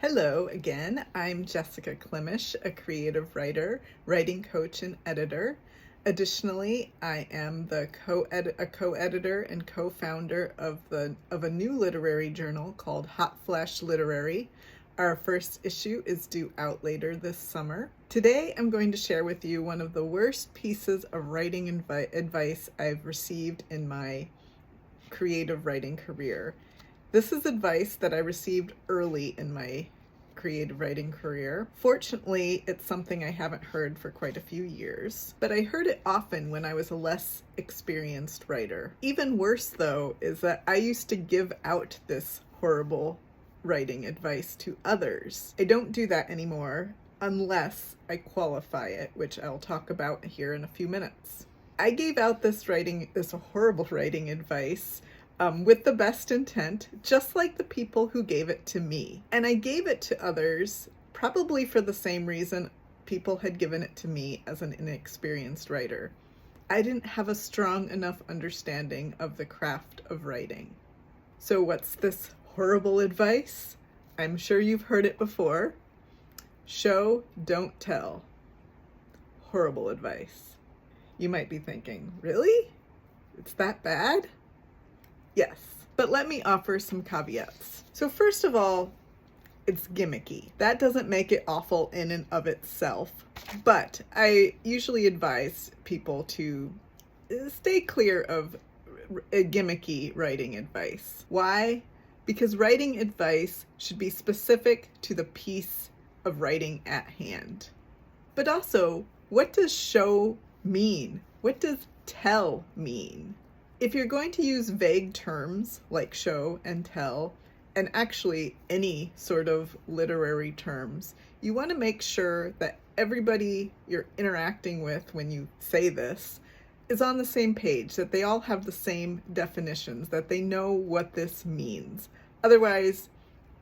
Hello again, I'm Jessica Klimesh, a creative writer, writing coach, and editor. Additionally, I am a co-editor and co-founder of a new literary journal called Hot Flash Literary. Our first issue is due out later this summer. Today I'm going to share with you one of the worst pieces of writing advice I've received in my creative writing career. This is advice that I received early in my creative writing career. Fortunately, it's something I haven't heard for quite a few years, but I heard it often when I was a less experienced writer. Even worse, though, is that I used to give out this horrible writing advice to others. I don't do that anymore unless I qualify it, which I'll talk about here in a few minutes. I gave out this horrible writing advice with the best intent, just like the people who gave it to me. And I gave it to others probably for the same reason people had given it to me as an inexperienced writer. I didn't have a strong enough understanding of the craft of writing. So what's this horrible advice? I'm sure you've heard it before. Show, don't tell. Horrible advice. You might be thinking, really? It's that bad? Yes, but let me offer some caveats. So first of all, it's gimmicky. That doesn't make it awful in and of itself, but I usually advise people to stay clear of gimmicky writing advice. Why? Because writing advice should be specific to the piece of writing at hand. But also, what does show mean? What does tell mean? If you're going to use vague terms like show and tell, and actually any sort of literary terms, you want to make sure that everybody you're interacting with when you say this is on the same page, that they all have the same definitions, that they know what this means. Otherwise,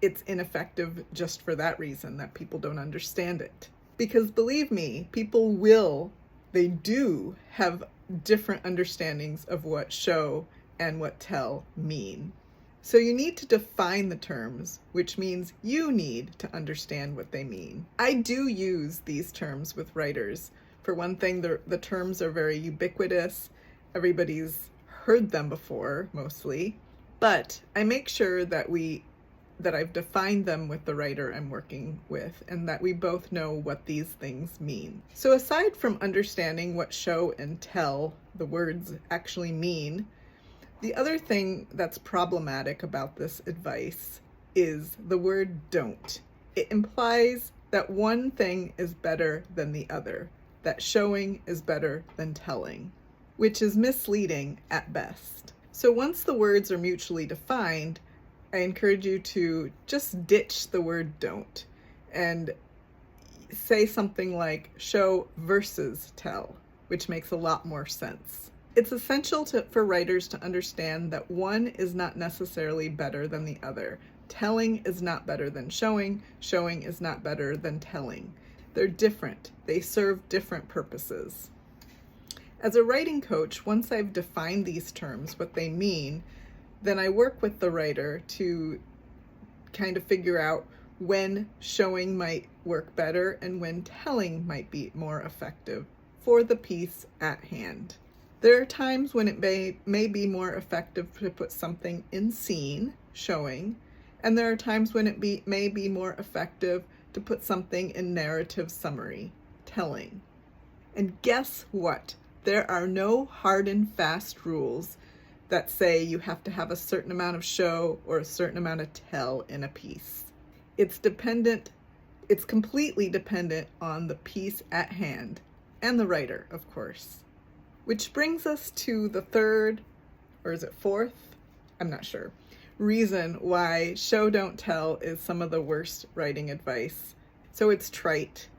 it's ineffective just for that reason, that people don't understand it. Because believe me, they do have different understandings of what show and what tell mean. So you need to define the terms, which means you need to understand what they mean. I do use these terms with writers. For one thing, the terms are very ubiquitous. Everybody's heard them before, mostly. But I make sure that I've defined them with the writer I'm working with, and that we both know what these things mean. So aside from understanding what show and tell, the words, actually mean, the other thing that's problematic about this advice is the word don't. It implies that one thing is better than the other, that showing is better than telling, which is misleading at best. So once the words are mutually defined, I encourage you to just ditch the word don't and say something like show versus tell, which makes a lot more sense. It's essential for writers to understand that one is not necessarily better than the other. Telling is not better than showing. Showing is not better than telling. They're different. They serve different purposes. As a writing coach, once I've defined these terms, what they mean, then I work with the writer to kind of figure out when showing might work better and when telling might be more effective for the piece at hand. There are times when it may be more effective to put something in scene, showing, and there are times when it may be more effective to put something in narrative summary, telling. And guess what? There are no hard and fast rules that say you have to have a certain amount of show or a certain amount of tell in a piece. It's completely dependent on the piece at hand and the writer, of course. Which brings us to the third, or is it fourth? I'm not sure. Reason why show don't tell is some of the worst writing advice. So it's trite,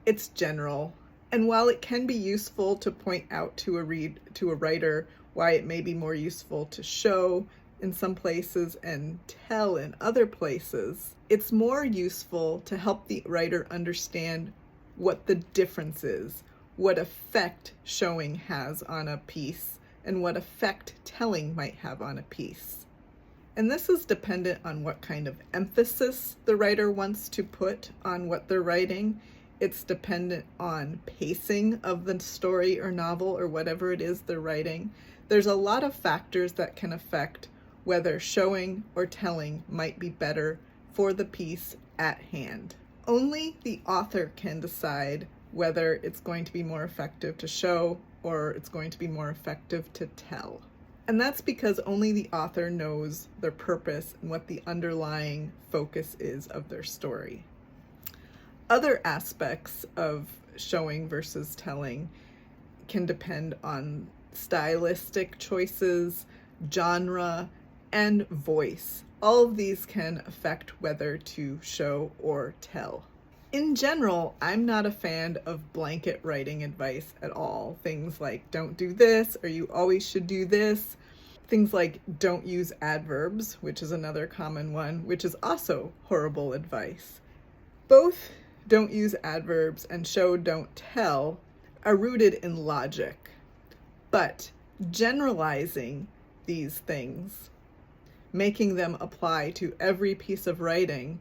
it's general, and while it can be useful to point out to a writer why it may be more useful to show in some places and tell in other places, it's more useful to help the writer understand what the difference is, what effect showing has on a piece, and what effect telling might have on a piece. And this is dependent on what kind of emphasis the writer wants to put on what they're writing. It's dependent on pacing of the story or novel or whatever it is they're writing. There's a lot of factors that can affect whether showing or telling might be better for the piece at hand. Only the author can decide whether it's going to be more effective to show or it's going to be more effective to tell. And that's because only the author knows their purpose and what the underlying focus is of their story. Other aspects of showing versus telling can depend on stylistic choices, genre, and voice. All of these can affect whether to show or tell. In general, I'm not a fan of blanket writing advice at all. Things like don't do this or you always should do this. Things like don't use adverbs, which is another common one, which is also horrible advice. Both don't use adverbs and show don't tell are rooted in logic. But generalizing these things, making them apply to every piece of writing,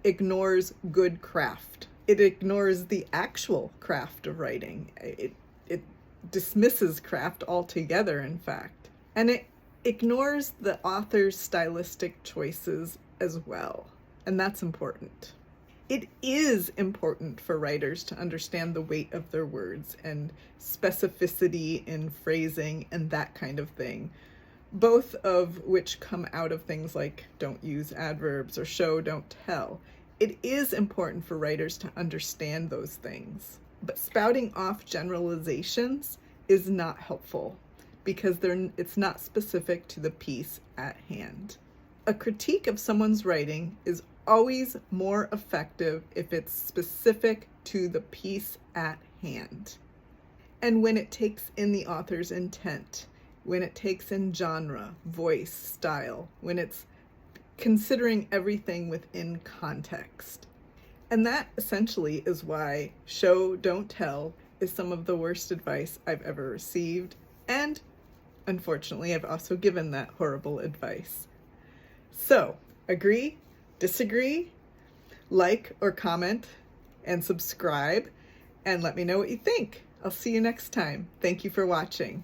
ignores good craft. It ignores the actual craft of writing. It dismisses craft altogether, in fact. And it ignores the author's stylistic choices as well. And that's important. It is important for writers to understand the weight of their words and specificity in phrasing and that kind of thing, both of which come out of things like don't use adverbs or show, don't tell. It is important for writers to understand those things, but spouting off generalizations is not helpful because it's not specific to the piece at hand. A critique of someone's writing is always more effective if it's specific to the piece at hand. And when it takes in the author's intent, when it takes in genre, voice, style, when it's considering everything within context. And that essentially is why show, don't tell is some of the worst advice I've ever received. And unfortunately, I've also given that horrible advice. So, agree, disagree, like or comment, and subscribe, and let me know what you think. I'll see you next time. Thank you for watching.